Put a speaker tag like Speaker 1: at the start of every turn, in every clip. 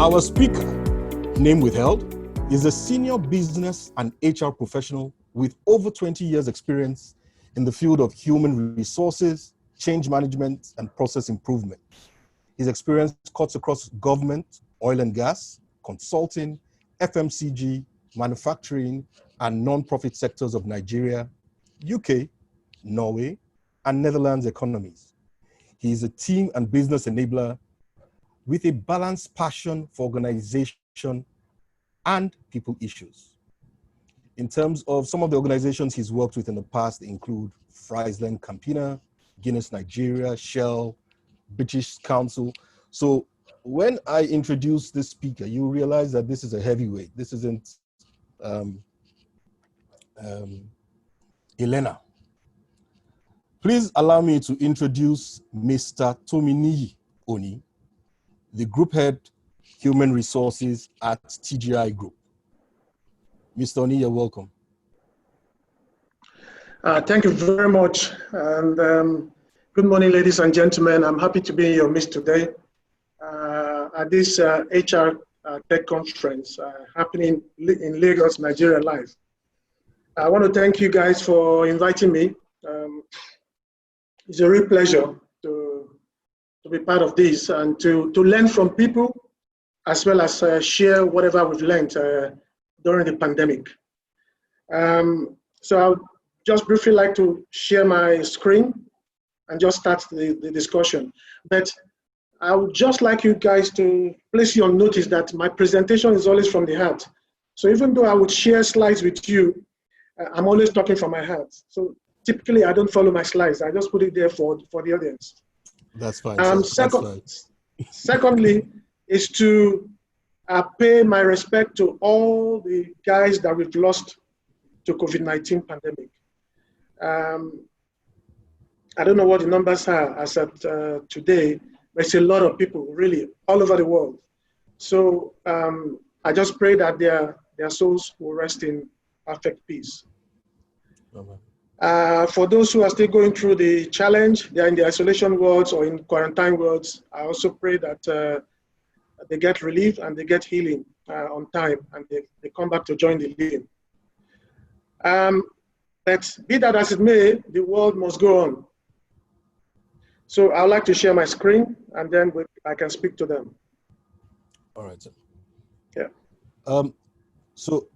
Speaker 1: Our speaker, name withheld, is a senior business and HR professional with over 20 years experience in the field of human resources, change management, and process improvement. His experience cuts across government, oil and gas, consulting, FMCG, manufacturing, and non-profit sectors of Nigeria, UK, Norway, and Netherlands economies. He is a team and business enabler with a balanced passion for organization and people issues. In terms of some of the organizations he's worked with in the past, they include Friesland Campina, Guinness Nigeria, Shell, British Council. So when I introduce this speaker, you realize that this is a heavyweight. This isn't Elena. Please allow me to introduce Mr. Tominiyi Oni, the Group Head, Human Resources at TGI Group. Mr. Oni, you're welcome.
Speaker 2: Thank you very much. And good morning, ladies and gentlemen. I'm happy to be in your midst today at this HR Tech Conference happening in Lagos, Nigeria live. I want to thank you guys for inviting me. It's a real pleasure to be part of this and to learn from people, as well as share whatever we've learned during the pandemic. So I'll just briefly like to share my screen and just start the discussion. But I would just like you guys to place you on notice that my presentation is always from the heart. So even though I would share slides with you, I'm always talking from my heart. So typically I don't follow my slides. I just put it there for the audience.
Speaker 1: That's fine.
Speaker 2: Secondly, is to pay my respect to all the guys that we've lost to COVID-19 pandemic. I don't know what the numbers are as of today, but it's a lot of people really all over the world. So I just pray that their souls will rest in perfect peace. For those who are still going through the challenge, they are in the isolation wards or in quarantine wards, I also pray that they get relief and they get healing on time and they come back to join the living. But be that as it may, the world must go on. So I'd like to share my screen and then I can speak to them.
Speaker 1: All right, sir.
Speaker 2: Yeah.
Speaker 1: So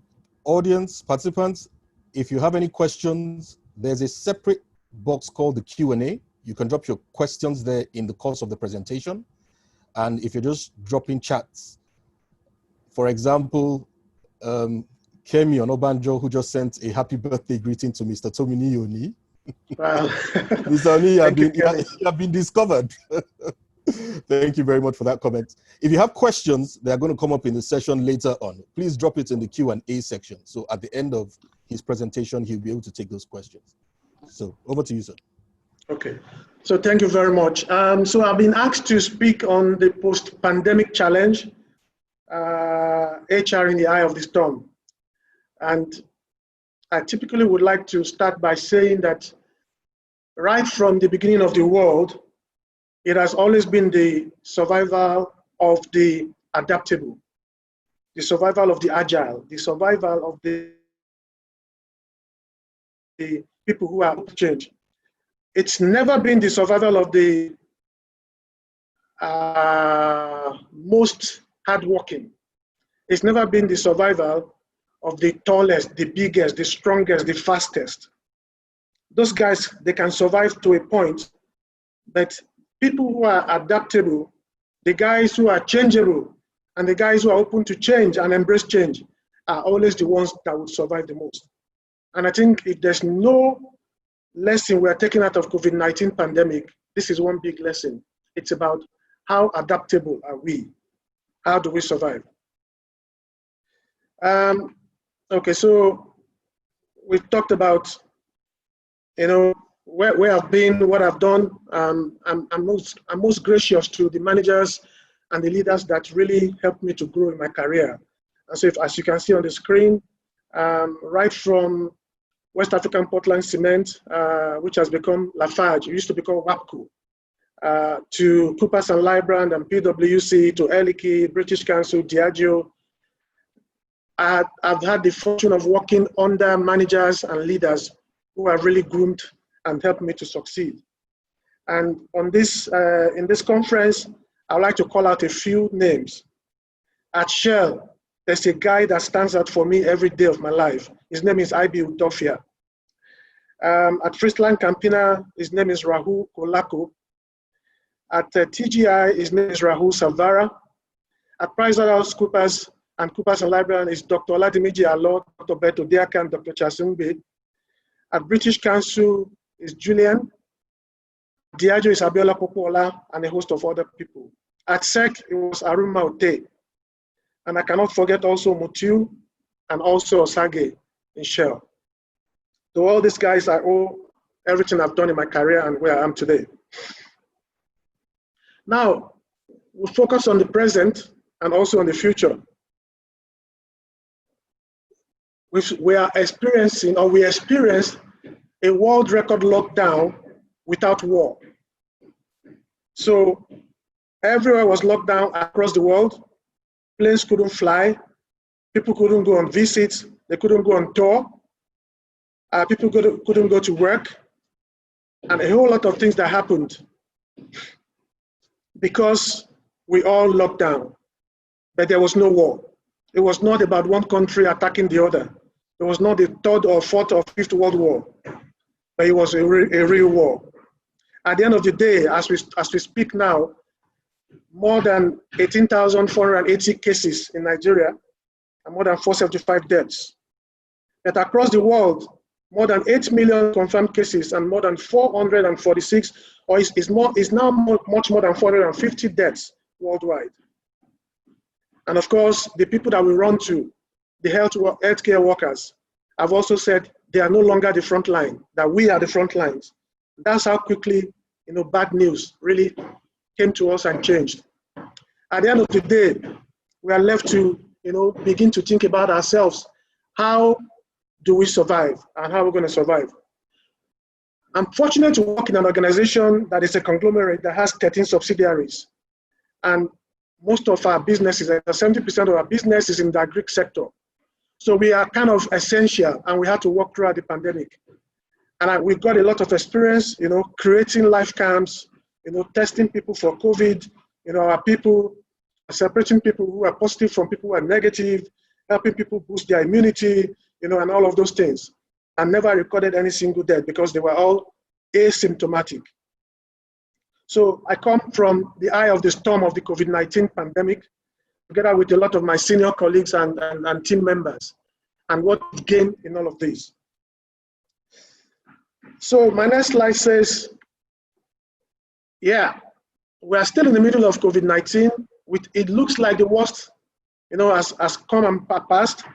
Speaker 1: audience, participants, if you have any questions, there's a separate box called the Q&A. You can drop your questions there in the course of the presentation. And if you're just dropping chats, for example, Kemi Onobanjo, who just sent a happy birthday greeting to Mr. Tominiyi Oni.
Speaker 2: Wow.
Speaker 1: Mr. Oni, you have been discovered. Thank you very much for that comment. If you have questions, they are going to come up in the session later on. Please drop it in the Q&A section. So at the end of his presentation, he'll be able to take those questions. So over to you, sir.
Speaker 2: Okay. So thank you very much. So I've been asked to speak on the post-pandemic challenge, HR in the eye of the storm. And I typically would like to start by saying that right from the beginning of the world, it has always been the survival of the adaptable, the survival of the agile, the survival of the people who are up to change. It's never been the survival of the most hardworking. It's never been the survival of the tallest, the biggest, the strongest, the fastest. Those guys, they can survive to a point, but people who are adaptable, the guys who are changeable, and the guys who are open to change and embrace change are always the ones that would survive the most. And I think if there's no lesson we're taking out of COVID-19 pandemic, this is one big lesson. It's about how adaptable are we? How do we survive? Okay, so we've talked about, where I've been, what I've done. I'm most gracious to the managers and the leaders that really helped me to grow in my career. And so as you can see on the screen, right from West African Portland Cement, which has become Lafarge, it used to be called WAPCO. to Coopers and Lybrand and PwC, to Eliki, British Council, Diageo. I've had the fortune of working under managers and leaders who have really groomed and helped me to succeed. And on this, in this conference, I would like to call out a few names. At Shell, there's a guy that stands out for me every day of my life. His name is IB Utofia. At Friesland Campina, his name is Rahul Kolako. At TGI, his name is Rahul Savara. At PricewaterhouseCoopers and Coopers and Lybrand is Dr. Oladimiji Alo, Dr. Beto Diakan, Dr. Chasumbe. At British Council is Julian. Diageo is Abiola Popola and a host of other people. At SEC, it was Arun Maute. And I cannot forget also Mutiu and also Osage in Shell. To all these guys, I owe everything I've done in my career and where I am today. Now, we'll focus on the present and also on the future. We are experiencing, or we experienced, a world record lockdown without war. So everywhere was locked down across the world. Planes couldn't fly. People couldn't go on visits. They couldn't go on tour. People couldn't go to work. And a whole lot of things that happened because we all locked down. But there was no war. It was not about one country attacking the other. It was not the third or fourth or fifth world war. But it was a real war. At the end of the day, as we speak now, more than 18,480 cases in Nigeria and more than 475 deaths. But across the world, more than 8 million confirmed cases and more than 446, or is now much more than 450 deaths worldwide. And of course, the people that we run to, the healthcare workers, have also said they are no longer the front line, that we are the front lines. That's how quickly, bad news really came to us and changed. At the end of the day, we are left to, begin to think about ourselves. How do we survive and how we're going to survive? I'm fortunate to work in an organization that is a conglomerate that has 13 subsidiaries. And most of our businesses, 70% of our business is in the agri sector. So we are kind of essential and we had to work throughout the pandemic. And we got a lot of experience, creating life camps, testing people for COVID, our people, separating people who are positive from people who are negative, helping people boost their immunity, and all of those things. And never recorded any single death because they were all asymptomatic. So I come from the eye of the storm of the COVID-19 pandemic, together with a lot of my senior colleagues and team members, and what we gained in all of this. So my next slide says, yeah, we are still in the middle of COVID-19. It looks like the worst, has come and passed.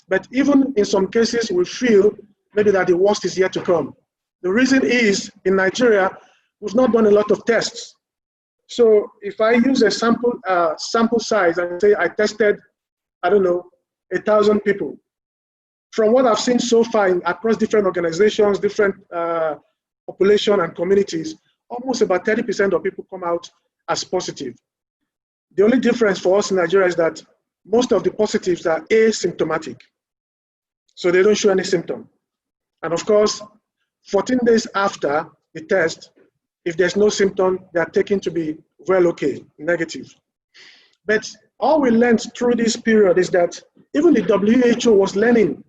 Speaker 2: But even in some cases, we feel maybe that the worst is yet to come. The reason is, in Nigeria, we've not done a lot of tests. So if I use a sample size and say I tested, 1,000 people, from what I've seen so far across different organizations, different population and communities, almost about 30% of people come out as positive. The only difference for us in Nigeria is that most of the positives are asymptomatic. So they don't show any symptom. And of course, 14 days after the test, if there's no symptom, they are taken to be well okay, negative. But all we learned through this period is that even the WHO was learning.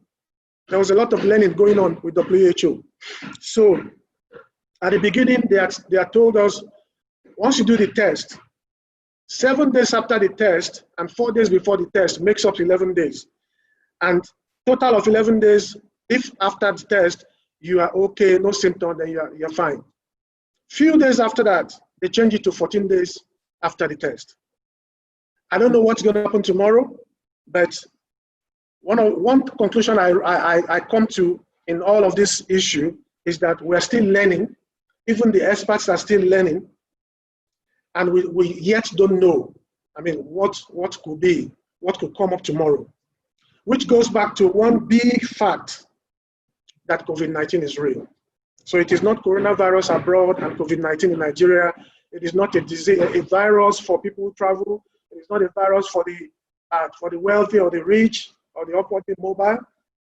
Speaker 2: There was a lot of learning going on with WHO. So at the beginning, they had told us, once you do the test, 7 days after the test and 4 days before the test makes up 11 days. And total of 11 days, if after the test, you are okay, no symptom, then you're fine. Few days after that, they change it to 14 days after the test. I don't know what's going to happen tomorrow, but one conclusion I come to in all of this issue is that we're still learning. Even the experts are still learning. And we yet don't know, what could be, what could come up tomorrow. Which goes back to one big fact, that COVID-19 is real. So it is not coronavirus abroad and COVID-19 in Nigeria. It is not a disease, a virus for people who travel. It is not a virus for the wealthy or the rich or the upwardly mobile.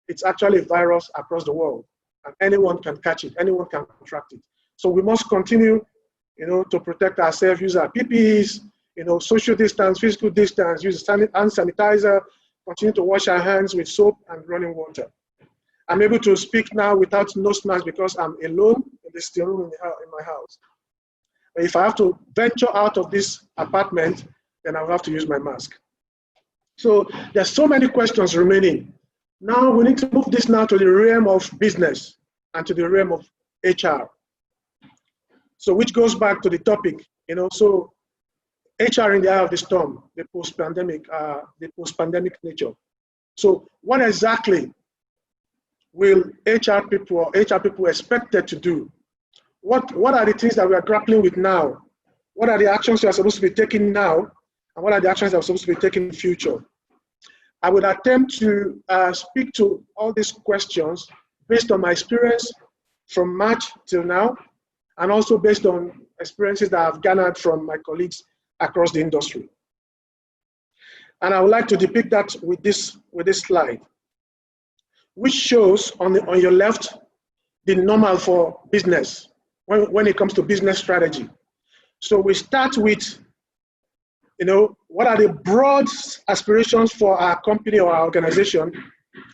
Speaker 2: It's actually a virus across the world, and anyone can catch it. Anyone can contract it. So we must continue, to protect ourselves, use our PPEs, social distance, physical distance, use hand sanitizer, continue to wash our hands with soap and running water. I'm able to speak now without nose mask because I'm alone in the still room in my house. But if I have to venture out of this apartment, then I'll have to use my mask. So there's so many questions remaining. Now we need to move this now to the realm of business and to the realm of HR. So which goes back to the topic, so HR in the eye of the storm, the post-pandemic nature. So what exactly will HR people expected to do? What are the things that we are grappling with now? What are the actions we are supposed to be taking now? And what are the actions that are supposed to be taken in the future? I would attempt to speak to all these questions based on my experience from March till now, and also based on experiences that I've garnered from my colleagues across the industry. And I would like to depict that with this slide, which shows on your left the normal for business when it comes to business strategy. So we start with, what are the broad aspirations for our company or our organization,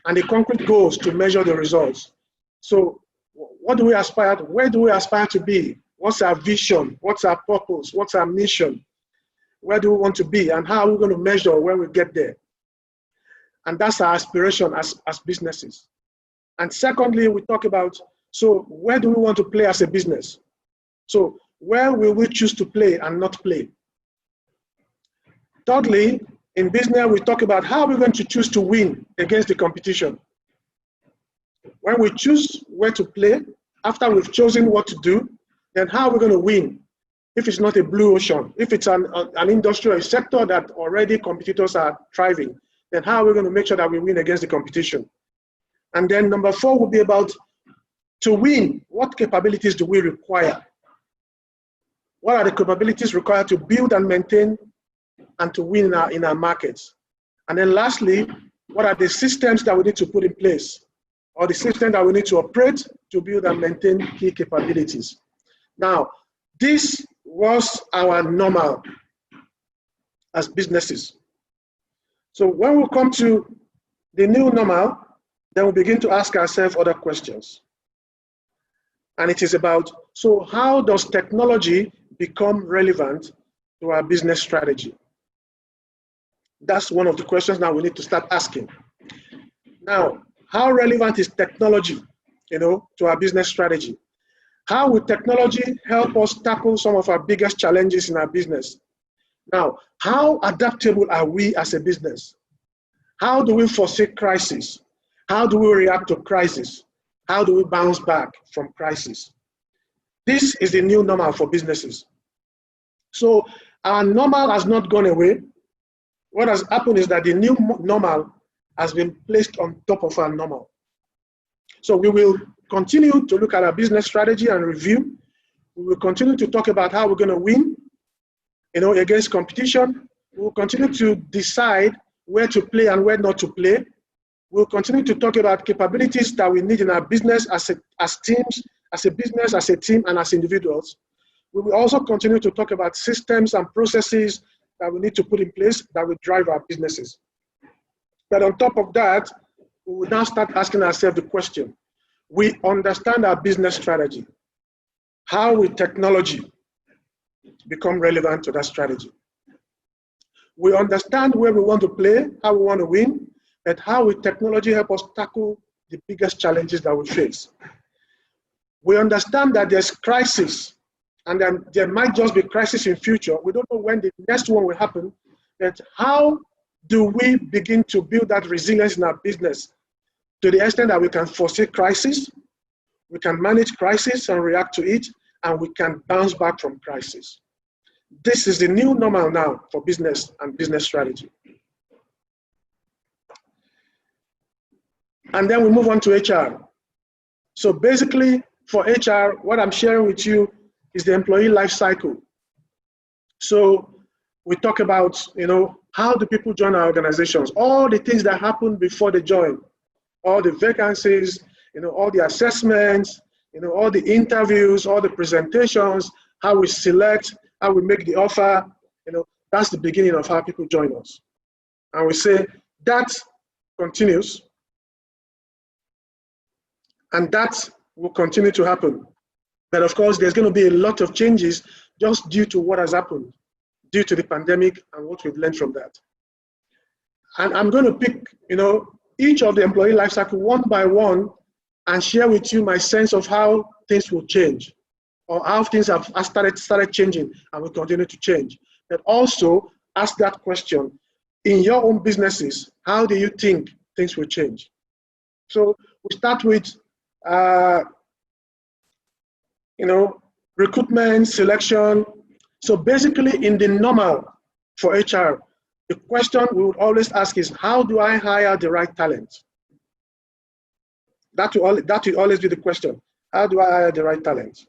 Speaker 2: and the concrete goals to measure the results. So what do we aspire to? Where do we aspire to be? What's our vision? What's our purpose? What's our mission? Where do we want to be? And how are we going to measure when we get there? And that's our aspiration as businesses. And secondly, we talk about, so where do we want to play as a business? So where will we choose to play and not play? Thirdly, in business, we talk about how we're going to choose to win against the competition. When we choose where to play, after we've chosen what to do, then how are we going to win? If it's not a blue ocean, if it's an industry or a sector that already competitors are thriving, then how are we going to make sure that we win against the competition? And then number 4 would be about, to win, what capabilities do we require? What are the capabilities required to build and maintain and to win in our markets? And then lastly, what are the systems that we need to put in place, or the system that we need to operate to build and maintain key capabilities? Now, this was our normal as businesses. So when we come to the new normal, then we begin to ask ourselves other questions. And it is about, so how does technology become relevant to our business strategy? That's one of the questions now we need to start asking. Now, how relevant is technology, to our business strategy? How will technology help us tackle some of our biggest challenges in our business? Now, how adaptable are we as a business? How do we foresee crisis? How do we react to crisis? How do we bounce back from crisis? This is the new normal for businesses. So our normal has not gone away. What has happened is that the new normal has been placed on top of our normal. So we will continue to look at our business strategy and review. We will continue to talk about how we're going to win, against competition. We will continue to decide where to play and where not to play. We'll continue to talk about capabilities that we need in our business as teams, as a business, as a team, and as individuals. We will also continue to talk about systems and processes that we need to put in place that will drive our businesses. But on top of that, we will now start asking ourselves the question, we understand our business strategy. How will technology become relevant to that strategy? We understand where we want to play, how we want to win, but how will technology help us tackle the biggest challenges that we face? We understand that there's crisis, and then there might just be crisis in future. We don't know when the next one will happen, but how do we begin to build that resilience in our business to the extent that we can foresee crisis, we can manage crisis and react to it, and we can bounce back from crisis? This is the new normal now for business and business strategy. And then we move on to HR. So basically, for HR, what I'm sharing with you is the employee life cycle. So we talk about, how do people join our organizations? All the things that happen before they join, all the vacancies, all the assessments, all the interviews, all the presentations, how we select, how we make the offer, that's the beginning of how people join us. And we say that continues, and that will continue to happen. But of course, there's going to be a lot of changes just due to what has happened, due to the pandemic and what we've learned from that. And I'm going to pick, each of the employee life cycle one by one and share with you my sense of how things will change, or how things have started changing and will continue to change. But also ask that question, in your own businesses, how do you think things will change? So we start with, recruitment, selection. So basically in the normal for HR, the question we would always ask is, how do I hire the right talent? That will always be the question. How do I hire the right talent?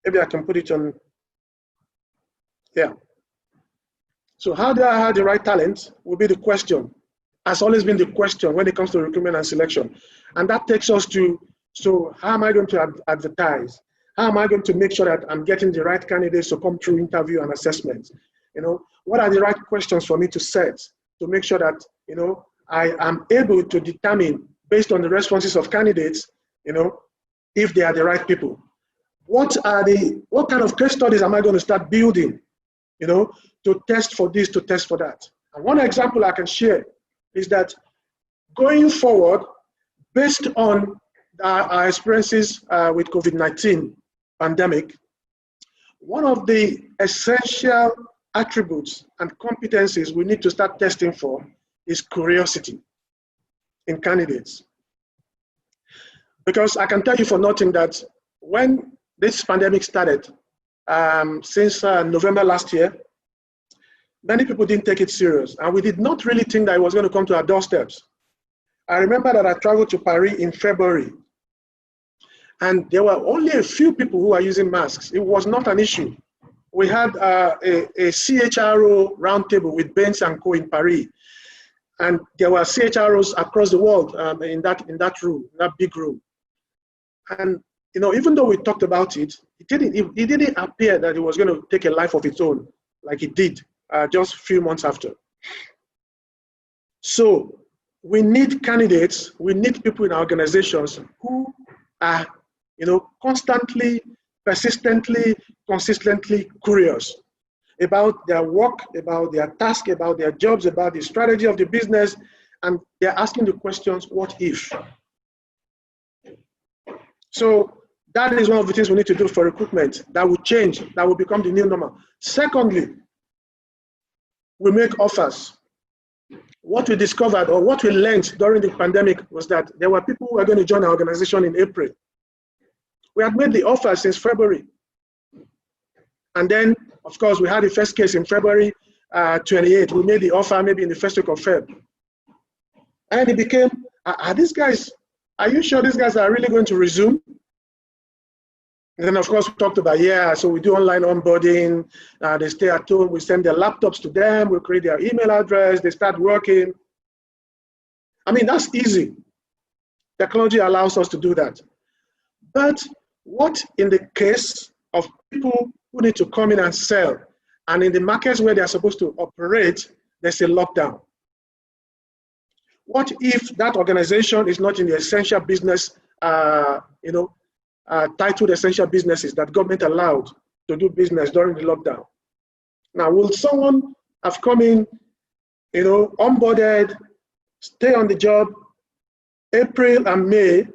Speaker 2: Maybe I can put it on, yeah. So how do I hire the right talent will be the question. Has always been the question when it comes to recruitment and selection. And that takes us to, so how am I going to advertise? How am I going to make sure that I'm getting the right candidates to come through interview and assessment? What are the right questions for me to set to make sure that, I am able to determine based on the responses of candidates, if they are the right people. What kind of case studies am I going to start building, to test for this, to test for that? And one example I can share is that going forward, based on our experiences with COVID-19 pandemic, one of the essential attributes and competencies we need to start testing for is curiosity in candidates. Because I can tell you for nothing that when this pandemic started, since November last year, many people didn't take it serious, and we did not really think that it was going to come to our doorsteps. I remember that I traveled to Paris in February, and there were only a few people who were using masks. It was not an issue. We had a CHRO roundtable with Bain & Co. in Paris, and there were CHROs across the world in that room, in that big room. And even though we talked about it, it didn't appear that it was going to take a life of its own, like it did just a few months after. So we need candidates, we need people in our organizations who are, constantly, persistently, consistently curious about their work, about their task, about their jobs, about the strategy of the business, and they're asking the questions, what if? So that is one of the things we need to do for recruitment. That will change, that will become the new normal. Secondly, we make offers. What we discovered, or what we learned during the pandemic, was that there were people who were going to join our organization in April. We had made the offer since February. And then, of course, we had the first case in February 28. We made the offer maybe in the first week of Feb. And it became, are you sure these guys are really going to resume? And then, of course, we talked about, so we do online onboarding, they stay at home, we send their laptops to them, we create their email address, they start working. I mean, that's easy. Technology allows us to do that. But what in the case of people who need to come in and sell, and in the markets where they're supposed to operate, there's a lockdown? What if that organization is not in the essential business, titled essential businesses that government allowed to do business during the lockdown? Now, will someone have come in, onboarded, stay on the job, April and May,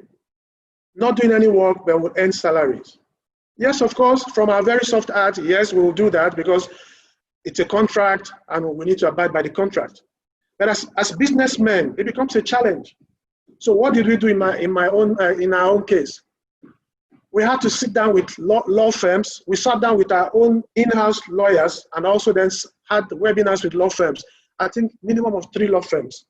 Speaker 2: not doing any work, but will earn salaries? Yes, of course, from our very soft heart, yes, we will do that because it's a contract and we need to abide by the contract. But as businessmen, it becomes a challenge. So what did we do in our own case? We had to sit down with law firms. We sat down with our own in-house lawyers and also then had webinars with law firms. I think minimum of 3 law firms.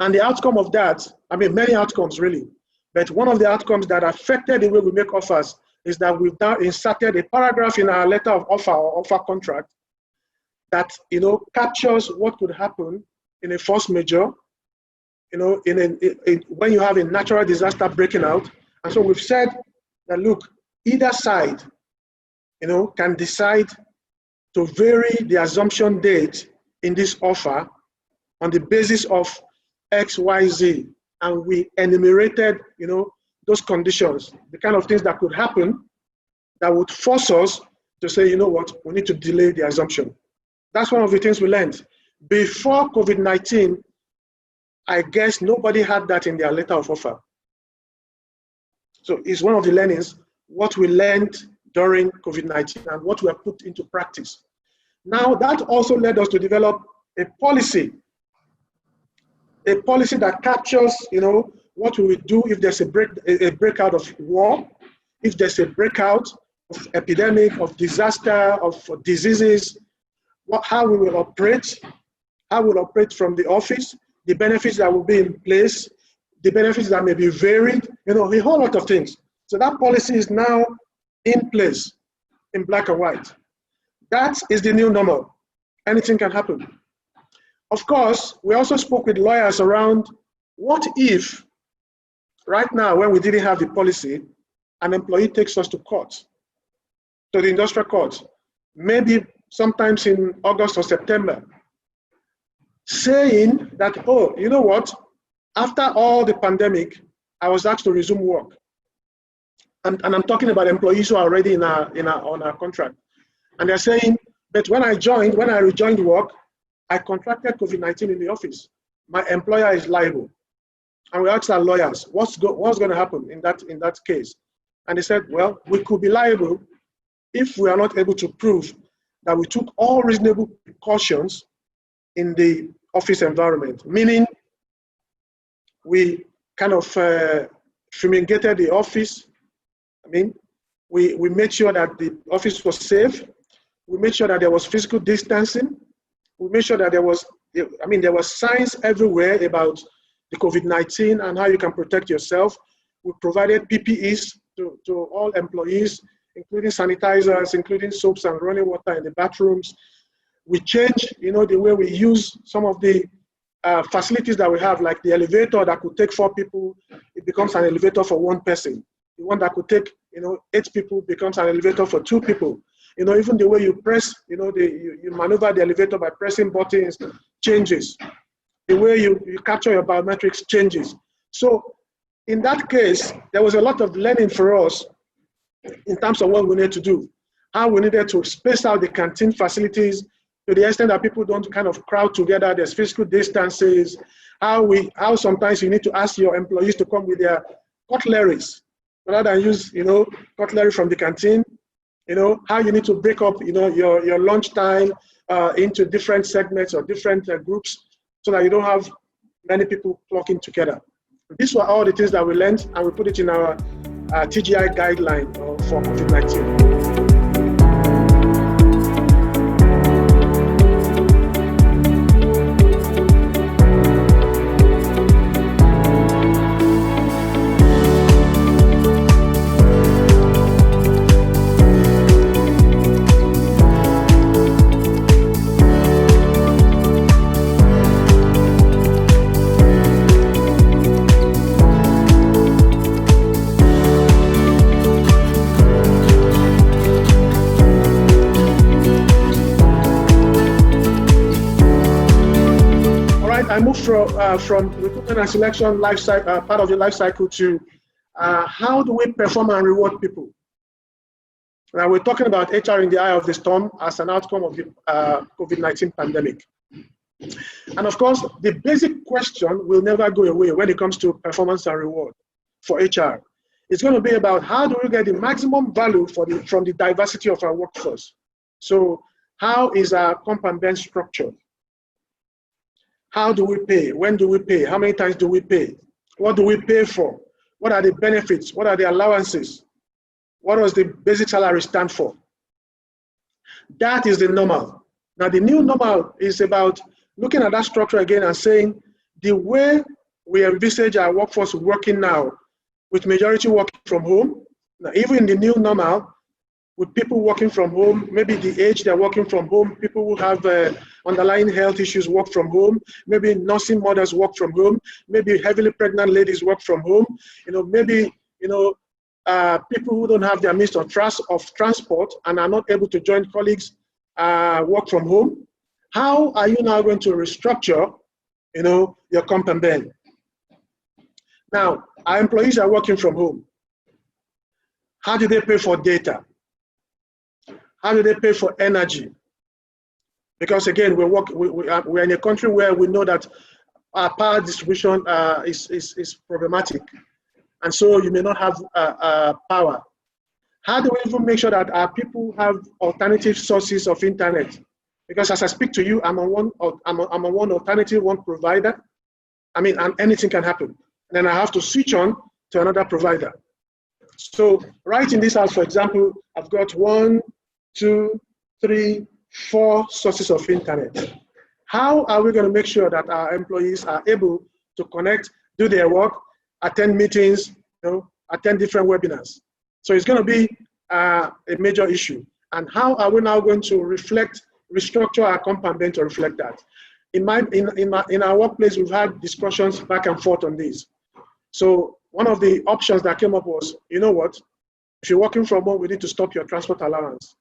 Speaker 2: And the outcome of that, I mean, many outcomes really, but one of the outcomes that affected the way we make offers is that we've now inserted a paragraph in our letter of offer or offer contract that, captures what could happen in a force majeure, when you have a natural disaster breaking out. And so we've said that, look, either side, can decide to vary the assumption date in this offer on the basis of X, Y, Z. And we enumerated, those conditions, the kind of things that could happen that would force us to say, you know what, we need to delay the assumption. That's one of the things we learned. Before COVID-19, I guess nobody had that in their letter of offer. So it's one of the learnings, what we learned during COVID-19 and what we have put into practice. Now that also led us to develop a policy that captures, what we will do if there's a breakout of war, if there's a breakout of epidemic, of disaster, of diseases, how we will operate, from the office, the benefits that will be in place, the benefits that may be varied, a whole lot of things. So that policy is now in place in black and white. That is the new normal. Anything can happen. Of course, we also spoke with lawyers around what if, right now, when we didn't have the policy, an employee takes us to court, to the industrial court, maybe sometimes in August or September, saying that, oh, you know what, after all the pandemic, I was asked to resume work. And I'm talking about employees who are already on our contract. And they're saying, but when I rejoined work, I contracted COVID-19 in the office. My employer is liable. And we asked our lawyers, what's going to happen in that case? And they said, well, we could be liable if we are not able to prove that we took all reasonable precautions in the office environment, meaning we kind of fumigated the office. We made sure that the office was safe. We made sure that there was physical distancing. We made sure that there was signs everywhere about the COVID-19 and how you can protect yourself. We provided PPEs to all employees, including sanitizers, including soaps and running water in the bathrooms. We changed, the way we use some of the facilities that we have, like the elevator that could take 4 people, it becomes an elevator for 1 person. The one that could take, 8 people becomes an elevator for 2 people. Even the way you press, you maneuver the elevator by pressing buttons changes. The way you capture your biometrics changes. So in that case, there was a lot of learning for us in terms of what we need to do. How we needed to space out the canteen facilities to the extent that people don't kind of crowd together. There's physical distances. How sometimes you need to ask your employees to come with their cutleries rather than use, cutlery from the canteen. How you need to break up, your lunch time into different segments or different groups so that you don't have many people clocking together. These were all the things that we learned, and we put it in our TGI guideline for COVID-19. I moved from recruitment and selection life cycle, part of the life cycle, to how do we perform and reward people? Now we're talking about HR in the eye of the storm as an outcome of the COVID-19 pandemic. And of course, the basic question will never go away when it comes to performance and reward for HR. It's going to be about how do we get the maximum value from the diversity of our workforce. So how is our comp and bench structured? How do we pay? When do we pay? How many times do we pay? What do we pay for? What are the benefits? What are the allowances? What does the basic salary stand for? That is the normal. Now the new normal is about looking at that structure again and saying the way we envisage our workforce working now, with majority working from home, Now, even in the new normal, with people working from home, maybe the age they're working from home, people who have underlying health issues work from home, maybe nursing mothers work from home, maybe heavily pregnant ladies work from home, maybe, people who don't have their means of transport and are not able to join colleagues work from home. How are you now going to restructure, your comp and ben? Now, our employees are working from home. How do they pay for data? How do they pay for energy? Because again, we're in a country where we know that our power distribution is problematic. And so you may not have power. How do we even make sure that our people have alternative sources of internet? Because as I speak to you, I'm on one alternative, one provider. And anything can happen. And then I have to switch on to another provider. So right in this house, for example, I've got 1, 2, 3, 4 sources of internet. How are we going to make sure that our employees are able to connect, do their work, attend meetings, attend different webinars? So it's going to be a major issue. And how are we now going to restructure our comp and ben to reflect that? In our workplace, we've had discussions back and forth on this. So one of the options that came up was, you know what? If you're working from home, we need to stop your transport allowance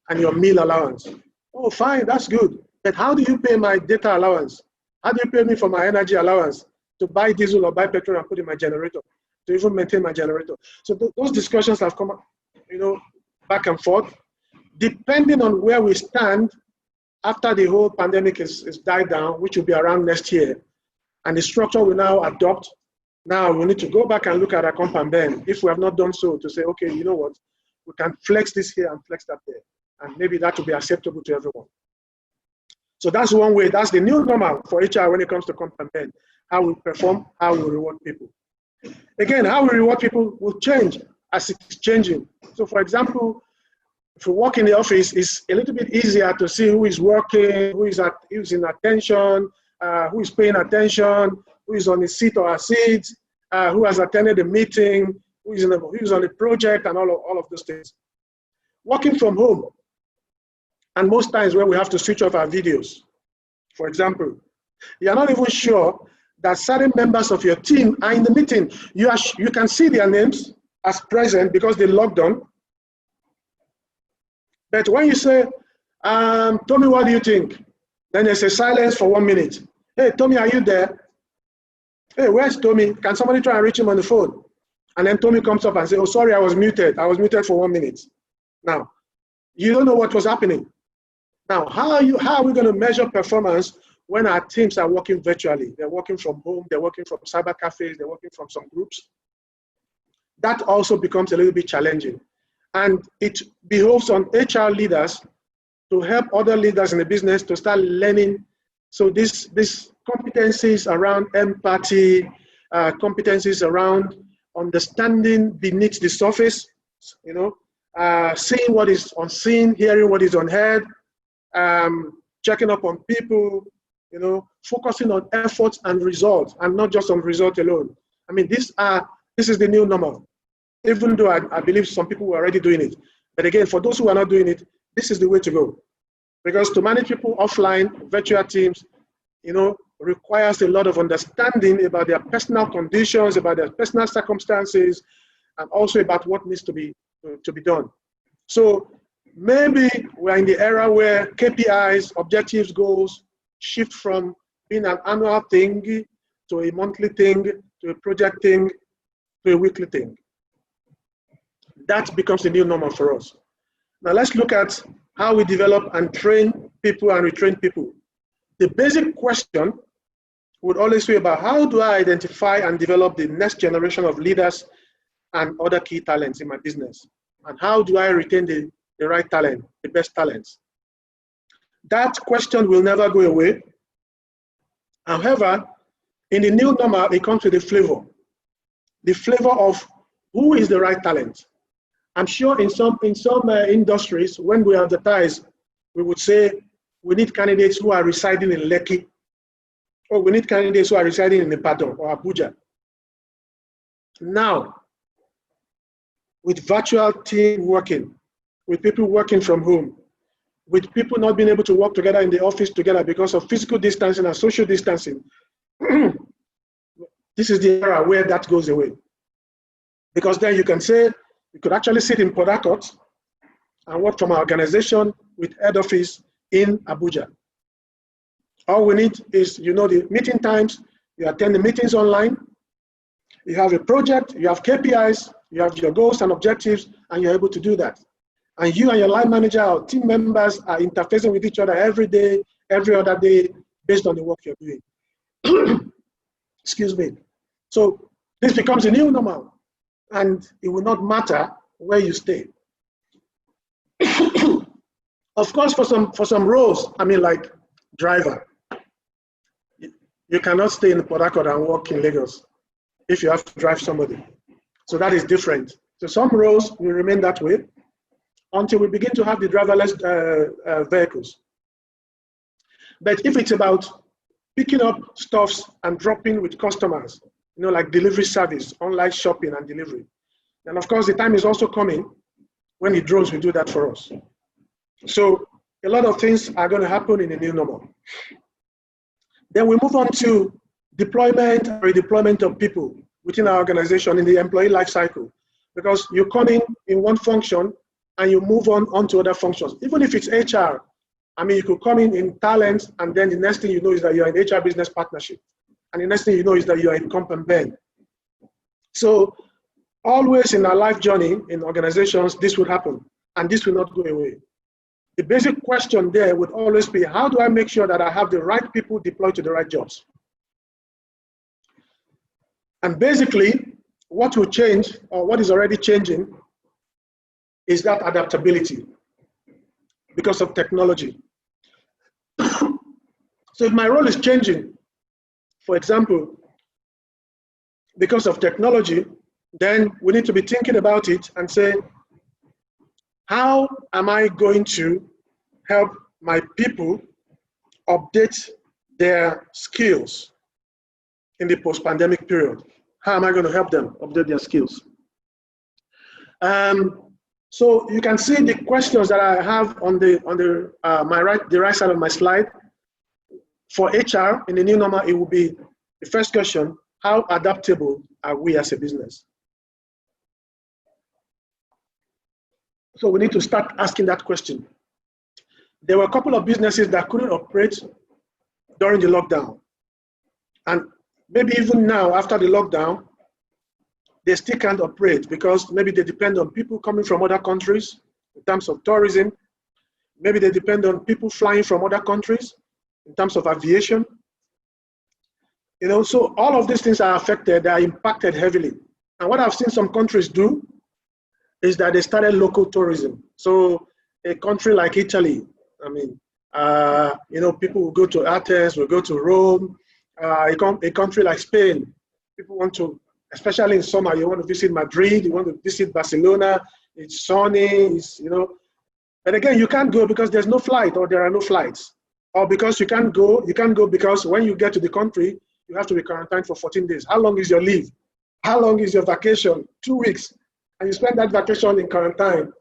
Speaker 2: and your meal allowance. Oh, fine, that's good. But how do you pay my data allowance? How do you pay me for my energy allowance to buy diesel or buy petrol and put in my generator, to even maintain my generator? So those discussions have come up, back and forth. Depending on where we stand after the whole pandemic is died down, which will be around next year, and the structure we now adopt, now we need to go back and look at our comp and ben, if we have not done so, to say, okay, you know what, we can flex this here and flex that there. And maybe that will be acceptable to everyone. So that's one way. That's the new normal for HR when it comes to comp and ben. How we perform, how we reward people. Again, how we reward people will change as it's changing. So for example, if you work in the office, it's a little bit easier to see who is working, who's in attention, who is paying attention, who is on his seat or her seat, who has attended a meeting, who is on a project, and all of those things. Working from home, and most times where we have to switch off our videos. For example, you're not even sure that certain members of your team are in the meeting. You can see their names as present because they logged on. But when you say, Tommy, what do you think? Then there's a silence for 1 minute. Hey, Tommy, are you there? Hey, where's Tommy? Can somebody try and reach him on the phone? And then Tommy comes up and says, oh, sorry, I was muted. I was muted for 1 minute. Now, you don't know what was happening. Now, how are we going to measure performance when our teams are working virtually? They're working from home, they're working from cyber cafes, they're working from some groups. That also becomes a little bit challenging. And it behoves on HR leaders to help other leaders in the business to start learning. So this competencies around empathy, competencies around understanding beneath the surface, seeing what is unseen, hearing what is unheard, checking up on people, focusing on efforts and results, and not just on result alone. This is the new normal. Even though I believe some people were already doing it. But again, for those who are not doing it, this is the way to go. Because to manage people offline, virtual teams, requires a lot of understanding about their personal conditions, about their personal circumstances, and also about what needs to be done. So maybe we're in the era where KPIs, objectives, goals, shift from being an annual thing to a monthly thing, to a project thing, to a weekly thing. That becomes the new normal for us. Now let's look at how we develop and train people and retrain people. The basic question would always be about how do I identify and develop the next generation of leaders and other key talents in my business? And how do I retain the right talent, the best talents? That question will never go away. However, in the new normal, it comes with the flavor of who is the right talent. I'm sure in some industries, when we advertise, we would say we need candidates who are residing in Lekki, or we need candidates who are residing in Ibadan or Abuja. Now, with virtual team working, with people working from home, with people not being able to work together in the office together because of physical distancing and social distancing. This is the era where that goes away. Because then you can say, you could actually sit in Port Harcourt and work from an organization with head office in Abuja. All we need is, the meeting times, you attend the meetings online, you have a project, you have KPIs, you have your goals and objectives, and you're able to do that. And you and your line manager or team members are interfacing with each other every day, every other day, based on the work you're doing. Excuse me. So this becomes a new normal, and it will not matter where you stay. Of course, for some roles, like driver, you cannot stay in Port Harcourt and work in Lagos if you have to drive somebody. So that is different. So some roles will remain that way until we begin to have the driverless vehicles. But if it's about picking up stuffs and dropping with customers, like delivery service, online shopping and delivery, then of course the time is also coming when the drones will do that for us. So a lot of things are going to happen in the new normal. Then we move on to deployment and redeployment of people within our organization in the employee life cycle. Because you come in one function and you move on to other functions. Even if it's HR, you could come in talent, and then the next thing you know is that you're in HR business partnership. And the next thing you know is that you're in comp and ben. So always in our life journey in organizations, this would happen, and this will not go away. The basic question there would always be, how do I make sure that I have the right people deployed to the right jobs? And basically, what will change, or what is already changing, is that adaptability because of technology. So if my role is changing, for example, because of technology, then we need to be thinking about it and say, how am I going to help my people update their skills in the post-pandemic period? How am I going to help them update their skills? So you can see the questions that I have on the right side of my slide. For HR in the new normal, it will be the first question: how adaptable are we as a business? So we need to start asking that question. There were a couple of businesses that couldn't operate during the lockdown. And maybe even now, after the lockdown, they still can't operate because maybe they depend on people coming from other countries in terms of tourism. Maybe they depend on people flying from other countries in terms of aviation. So all of these things are affected, they are impacted heavily. And what I've seen some countries do is that they started local tourism. So a country like Italy, people will go to Athens, will go to Rome. A country like Spain, people want to, especially in summer, you want to visit Madrid, you want to visit Barcelona, it's sunny, But again, you can't go because there's no flight, or there are no flights. Or because you can't go because when you get to the country, you have to be quarantined for 14 days. How long is your leave? How long is your vacation? 2 weeks. And you spend that vacation in quarantine.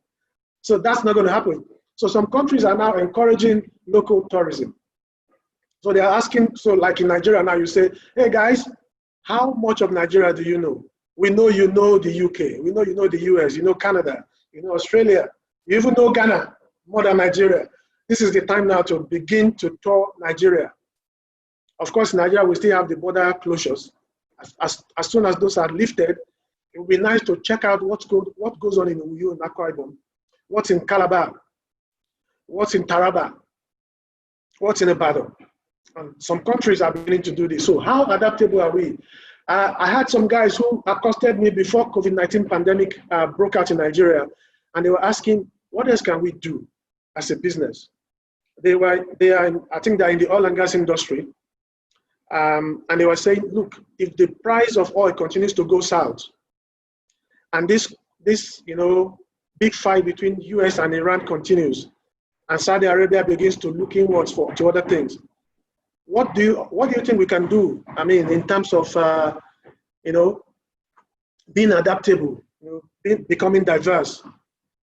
Speaker 2: So that's not going to happen. So some countries are now encouraging local tourism. So they're asking, so like in Nigeria now, you say, hey guys, how much of Nigeria do you know? We know you know the UK. We know you know the US. You know Canada. You know Australia. You even know Ghana more than Nigeria. This is the time now to begin to tour Nigeria. Of course, in Nigeria, we still have the border closures. As soon as those are lifted, it would be nice to check out what goes on in Uyo and Akwa Ibom, what's in Calabar, what's in Taraba, what's in Ibadan. And some countries are beginning to do this. So how adaptable are we? I had some guys who accosted me before COVID-19 pandemic broke out in Nigeria, and they were asking, what else can we do as a business? I think they're in the oil and gas industry. And they were saying, look, if the price of oil continues to go south, and this big fight between US and Iran continues, and Saudi Arabia begins to look inwards to other things, what do you think we can do? In terms of being adaptable becoming diverse.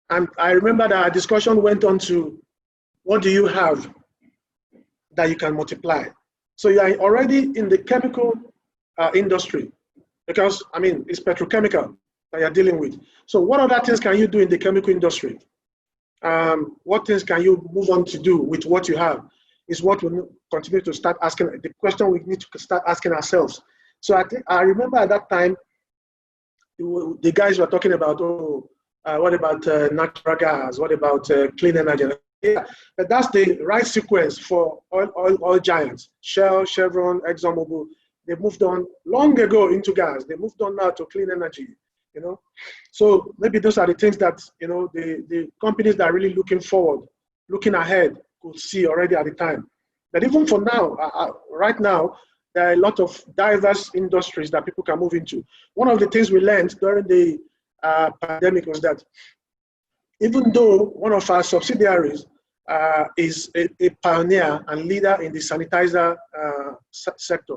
Speaker 2: And I remember that our discussion went on to, what do you have that you can multiply? So you are already in the chemical industry, because, I mean, it's petrochemical that you're dealing with. So what other things can you do in the chemical industry? What things can you move on to do with what you have is what we continue to start asking, the question we need to start asking ourselves. So I remember at that time, the guys were talking about, what about natural gas? What about clean energy? Yeah, but that's the right sequence for oil giants. Shell, Chevron, ExxonMobil, they moved on long ago into gas. They moved on now to clean energy, So maybe those are the things that, the companies that are really looking forward, looking ahead, could see already at the time. But even for now, right now, there are a lot of diverse industries that people can move into. One of the things we learned during the pandemic was that even though one of our subsidiaries is a pioneer and leader in the sanitizer sector,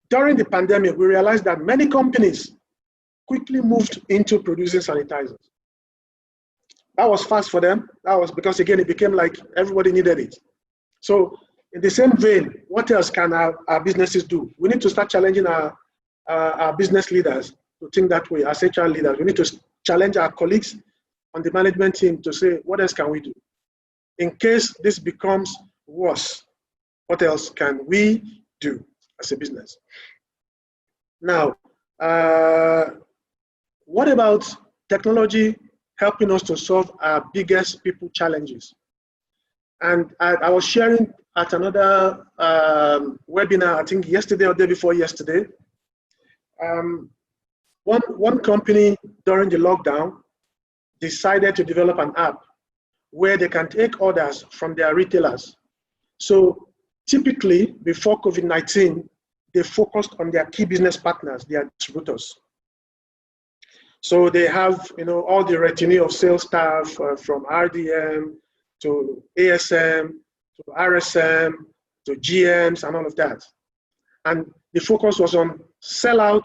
Speaker 2: during the pandemic, we realized that many companies quickly moved into producing sanitizers. That was fast for them. That was because, again, it became like everybody needed it. So in the same vein, what else can our businesses do? We need to start challenging our business leaders to think that way. As HR leaders, we need to challenge our colleagues on the management team to say, what else can we do? In case this becomes worse, what else can we do as a business? Now, what about technology helping us to solve our biggest people challenges? And I was sharing at another webinar, I think yesterday or day before yesterday. One company during the lockdown decided to develop an app where they can take orders from their retailers. So typically, before COVID-19, they focused on their key business partners, their distributors. So they have, all the retinue of sales staff from RDM to ASM to RSM to GMs and all of that. And the focus was on selling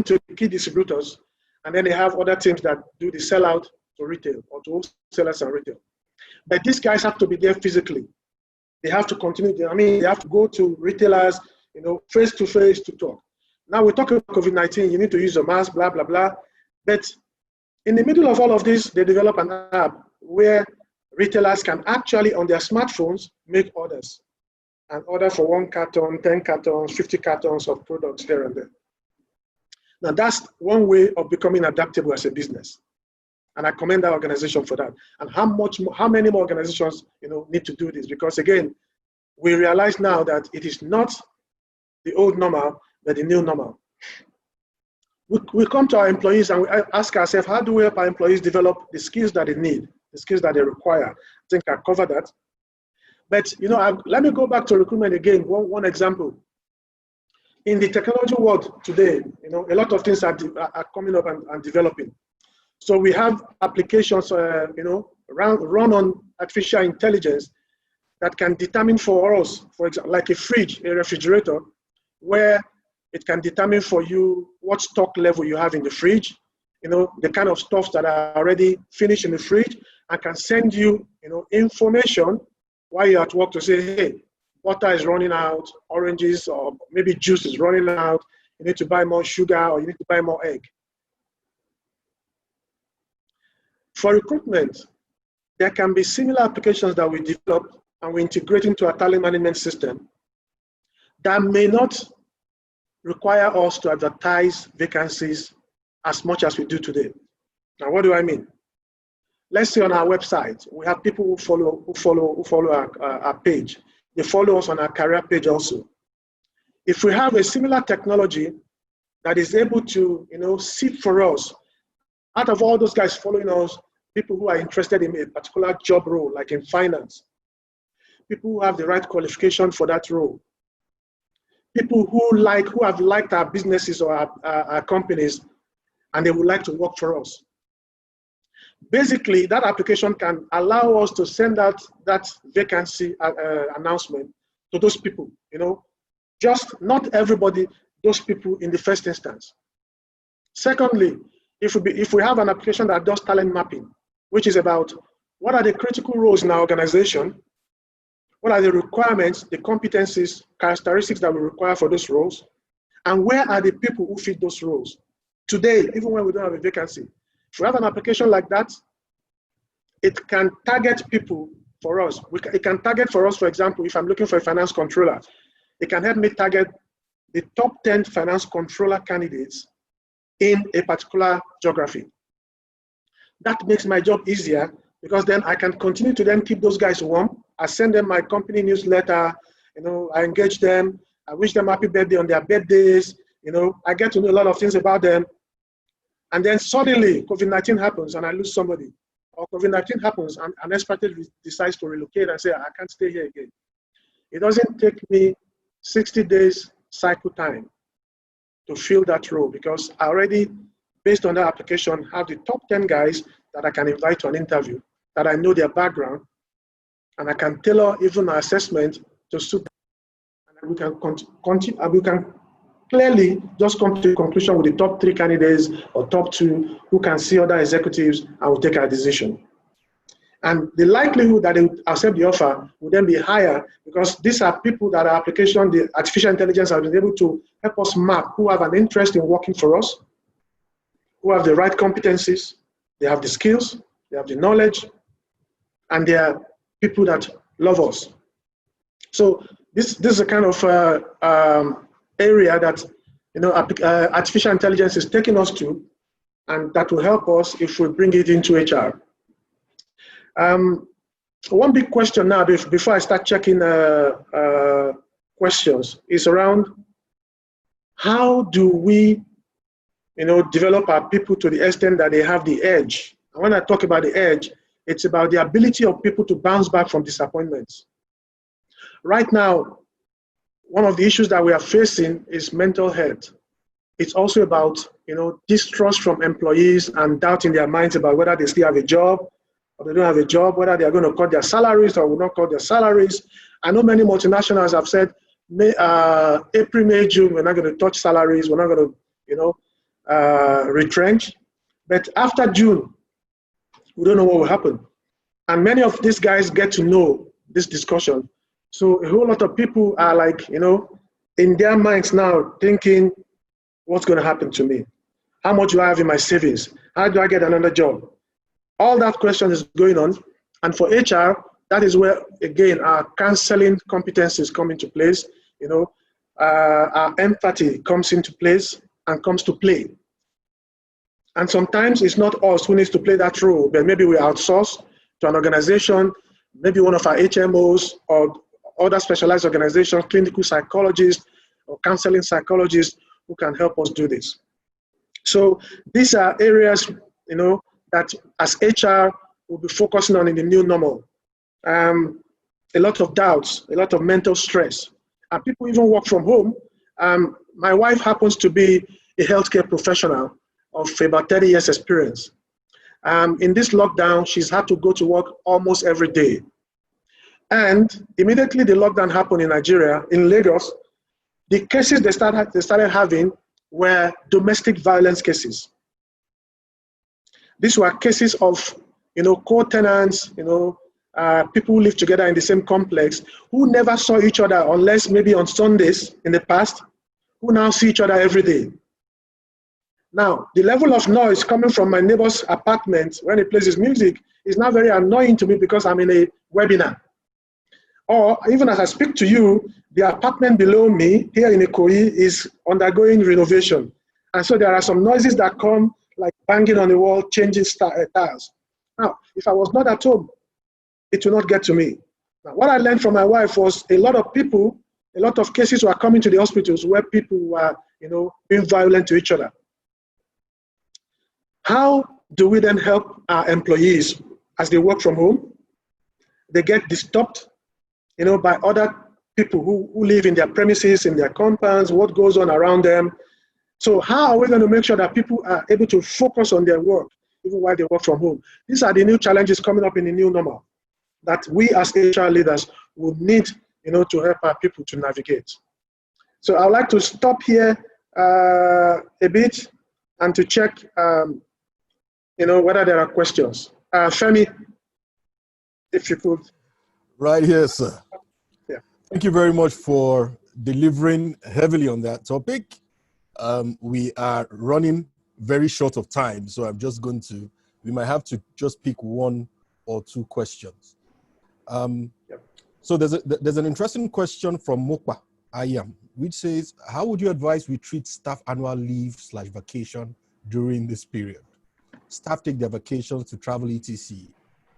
Speaker 2: to key distributors. And then they have other teams that do the sellout to retail or to wholesalers and retail. But these guys have to be there physically. They have to continue. They have to go to retailers, face to face to talk. Now we're talking about COVID-19, you need to use a mask, blah, blah, blah. But in the middle of all of this, they develop an app where retailers can actually, on their smartphones, make orders. And order for 1 carton, 10 cartons, 50 cartons of products there and there. Now that's one way of becoming adaptable as a business. And I commend that organization for that. And how many more organizations need to do this? Because again, we realize now that it is not the old normal, but the new normal. We come to our employees and we ask ourselves, how do we help our employees develop the skills that they need, the skills that they require? I think I covered that. But let me go back to recruitment again. One example. In the technology world today, a lot of things are coming up and developing. So we have applications, run on artificial intelligence that can determine for us, for example, like a fridge, a refrigerator, where it can determine for you what stock level you have in the fridge, the kind of stuffs that are already finished in the fridge, and can send you, information while you're at work to say, hey, butter is running out, oranges, or maybe juice is running out, you need to buy more sugar, or you need to buy more egg. For recruitment, there can be similar applications that we develop and we integrate into our talent management system that may not require us to advertise vacancies as much as we do today. Now, what do I mean? Let's say on our website, we have people who follow our page. They follow us on our career page also. If we have a similar technology that is able to, seek for us, out of all those guys following us, people who are interested in a particular job role, like in finance, people who have the right qualification for that role, people who have liked our businesses or our companies, and they would like to work for us. Basically, that application can allow us to send out that vacancy announcement to those people, just not everybody, those people in the first instance. Secondly, if we have an application that does talent mapping, which is about what are the critical roles in our organization, what are the requirements, the competencies, characteristics that we require for those roles, and where are the people who fit those roles? Today, even when we don't have a vacancy, if we have an application like that, it can target people for us. It can target for us, for example, if I'm looking for a finance controller, it can help me target the top 10 finance controller candidates in a particular geography. That makes my job easier because then I can continue to then keep those guys warm. I send them my company newsletter, I engage them, I wish them happy birthday on their birthdays, I get to know a lot of things about them. And then suddenly COVID-19 happens and I lose somebody. Or COVID-19 happens and an expatriate decides to relocate and say, I can't stay here again. It doesn't take me 60 days cycle time to fill that role because I already, based on that application, have the top 10 guys that I can invite to an interview, that I know their background, and I can tailor even our assessment to suit them. And we can continue, and we can clearly just come to a conclusion with the top 3 candidates or top 2 who can see other executives and will take our decision. And the likelihood that they would accept the offer would then be higher because these are people that our application, the artificial intelligence has been able to help us map who have an interest in working for us, who have the right competencies, they have the skills, they have the knowledge, and they are people that love us. So this is a kind of area that artificial intelligence is taking us to, and that will help us if we bring it into HR. One big question now, before I start checking questions, is around how do we, develop our people to the extent that they have the edge. And when I talk about the edge, it's about the ability of people to bounce back from disappointments. Right now, one of the issues that we are facing is mental health. It's also about, distrust from employees and doubt in their minds about whether they still have a job, or they don't have a job, whether they are going to cut their salaries or will not cut their salaries. I know many multinationals have said, April, May, June, we're not going to touch salaries, we're not going to, retrench. But after June, we don't know what will happen. And many of these guys get to know this discussion. So a whole lot of people are like, in their minds now thinking, what's going to happen to me? How much do I have in my savings? How do I get another job? All that question is going on. And for HR, that is where, again, our counseling competencies come into place. Our empathy comes into place and comes to play. And sometimes it's not us who needs to play that role, but maybe we outsource to an organization, maybe one of our HMOs or other specialized organizations, clinical psychologists or counseling psychologists who can help us do this. So these are areas, that as HR will be focusing on in the new normal. A lot of doubts, a lot of mental stress. And people even work from home. My wife happens to be a healthcare professional of about 30 years experience. In this lockdown, she's had to go to work almost every day. And immediately the lockdown happened in Nigeria, in Lagos, the cases they started having were domestic violence cases. These were cases of, co-tenants, people who live together in the same complex, who never saw each other unless maybe on Sundays in the past, who now see each other every day. Now, the level of noise coming from my neighbor's apartment when he plays his music is now very annoying to me because I'm in a webinar. Or even as I speak to you, the apartment below me here in Ikoyi is undergoing renovation. And so there are some noises that come like banging on the wall, changing tiles. Now, if I was not at home, it will not get to me. Now, what I learned from my wife was a lot of people, a lot of cases were coming to the hospitals where people were, being violent to each other. How do we then help our employees as they work from home? They get disturbed, by other people who live in their premises, in their compounds, what goes on around them. So how are we going to make sure that people are able to focus on their work, even while they work from home? These are the new challenges coming up in the new normal that we as HR leaders will need, to help our people to navigate. So I'd like to stop here a bit and to check whether there are questions. Femi, if you could.
Speaker 1: Right here, sir.
Speaker 2: Yeah.
Speaker 1: Thank you very much for delivering heavily on that topic. We are running very short of time, so we might have to just pick one or two questions. So there's an interesting question from Mokwa Ayam, which says, how would you advise we treat staff annual leave/vacation during this period? Staff take their vacations to travel, etc.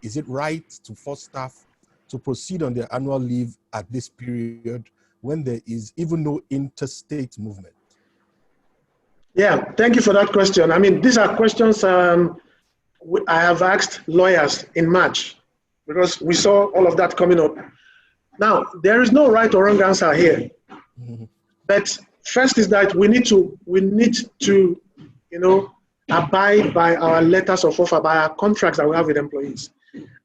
Speaker 1: Is it right to force staff to proceed on their annual leave at this period when there is even no interstate movement?
Speaker 2: Yeah, thank you for that question. I mean, these are questions I have asked lawyers in March because we saw all of that coming up. Now, there is no right or wrong answer here. Mm-hmm. But first is that we need to, abide by our letters of offer, by our contracts that we have with employees.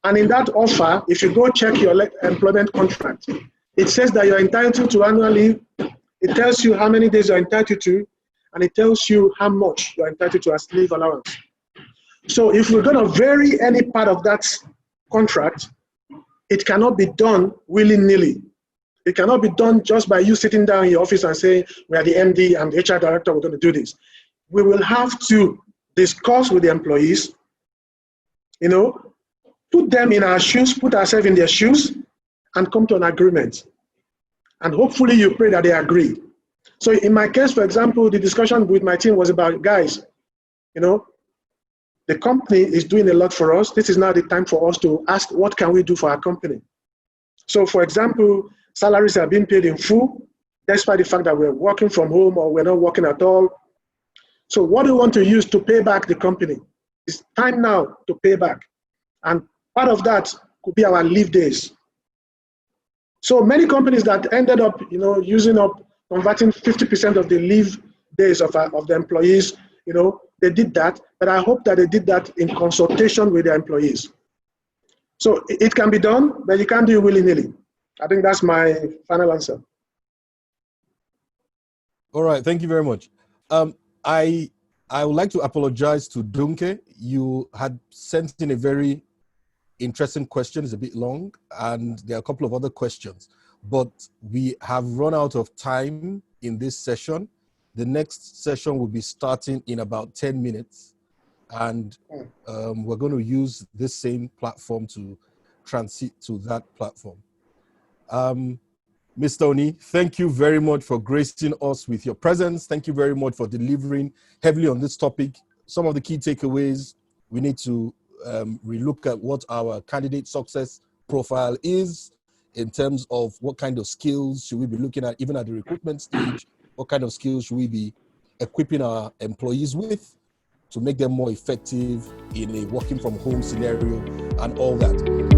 Speaker 2: And in that offer, if you go check your employment contract, it says that you're entitled to annual leave. It tells you how many days you're entitled to, and it tells you how much you're entitled to as leave allowance. So if we're going to vary any part of that contract, it cannot be done willy-nilly. It cannot be done just by you sitting down in your office and saying, we are the MD and the HR director, we're going to do this. We will have to discuss with the employees, put them in our shoes, put ourselves in their shoes, and come to an agreement. And hopefully you pray that they agree. So in my case, for example, the discussion with my team was about, guys, the company is doing a lot for us. This is now the time for us to ask, what can we do for our company? So for example, salaries are being paid in full, despite the fact that we're working from home or we're not working at all. So what do we want to use to pay back the company? It's time now to pay back. And part of that could be our leave days. So many companies that ended up, converting 50% of the leave days of the employees, they did that. But I hope that they did that in consultation with their employees. So it can be done, but you can't do it willy-nilly. I think that's my final answer.
Speaker 1: All right, thank you very much. I would like to apologize to Dunke. You had sent in a very interesting question. It's a bit long, and there are a couple of other questions, but we have run out of time in this session. The next session will be starting in about 10 minutes, and we're going to use this same platform to transit to that platform. Mr. Oni, thank you very much for gracing us with your presence. Thank you very much for delivering heavily on this topic. Some of the key takeaways, we need to relook at what our candidate success profile is in terms of what kind of skills should we be looking at, even at the recruitment stage, what kind of skills should we be equipping our employees with to make them more effective in a working from home scenario and all that.